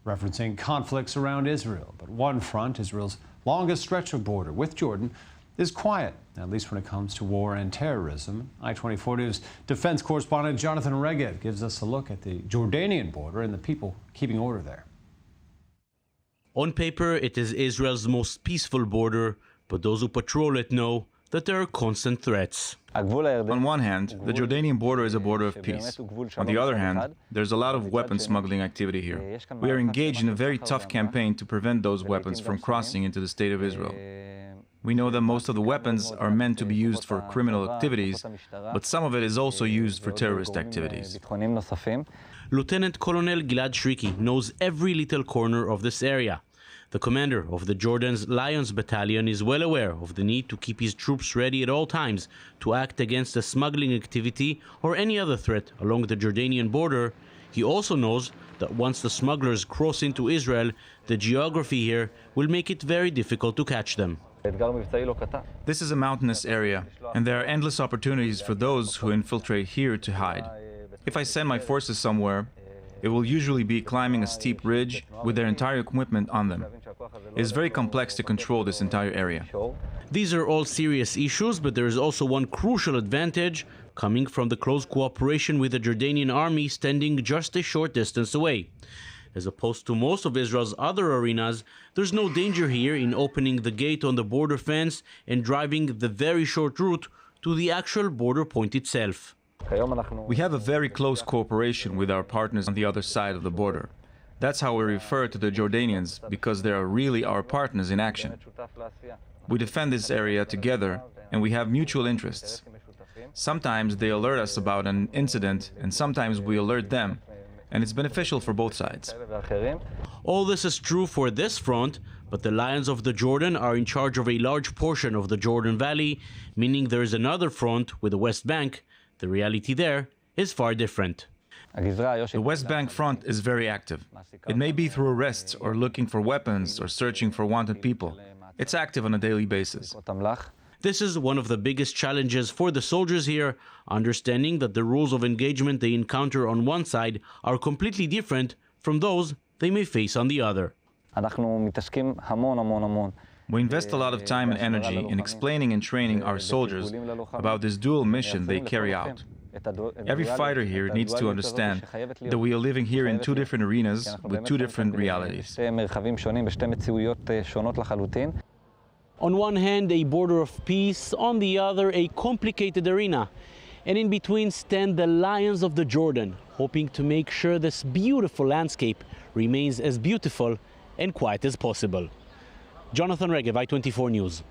referencing conflicts around Israel. But one front, Israel's longest stretch of border with Jordan, is quiet, at least when it comes to war and terrorism. I-24 News defense correspondent Jonathan Regev gives us a look at the Jordanian border and the people keeping order there. On paper, it is Israel's most peaceful border, but those who patrol it know that there are constant threats. On one hand, the Jordanian border is a border of peace. On the other hand, there's a lot of weapon smuggling activity here. We are engaged in a very tough campaign to prevent those weapons from crossing into the state of Israel. We know that most of the weapons are meant to be used for criminal activities, but some of it is also used for terrorist activities. Lieutenant Colonel Gilad Shriki knows every little corner of this area. The commander of the Jordan's Lions Battalion is well aware of the need to keep his troops ready at all times to act against the smuggling activity or any other threat along the Jordanian border. He also knows that once the smugglers cross into Israel, the geography here will make it very difficult to catch them. This is a mountainous area, and there are endless opportunities for those who infiltrate here to hide. If I send my forces somewhere, it will usually be climbing a steep ridge with their entire equipment on them. It is very complex to control this entire area. These are all serious issues, but there is also one crucial advantage coming from the close cooperation with the Jordanian army standing just a short distance away. As opposed to most of Israel's other arenas, there's no danger here in opening the gate on the border fence and driving the very short route to the actual border point itself. We have a very close cooperation with our partners on the other side of the border. That's how we refer to the Jordanians, because they are really our partners in action. We defend this area together, and we have mutual interests. Sometimes they alert us about an incident, and sometimes we alert them, and it's beneficial for both sides. All this is true for this front, but the Lions of the Jordan are in charge of a large portion of the Jordan Valley, meaning there is another front with the West Bank. The reality there is far different. The West Bank front is very active. It may be through arrests or looking for weapons or searching for wanted people. It's active on a daily basis. This is one of the biggest challenges for the soldiers here, understanding that the rules of engagement they encounter on one side are completely different from those they may face on the other. We invest a lot of time and energy in explaining and training our soldiers about this dual mission they carry out. Every fighter here needs to understand that we are living here in two different arenas with two different realities. On one hand, a border of peace, on the other, a complicated arena. And in between stand the Lions of the Jordan, hoping to make sure this beautiful landscape remains as beautiful and quiet as possible. Jonathan Regev, I-24 News.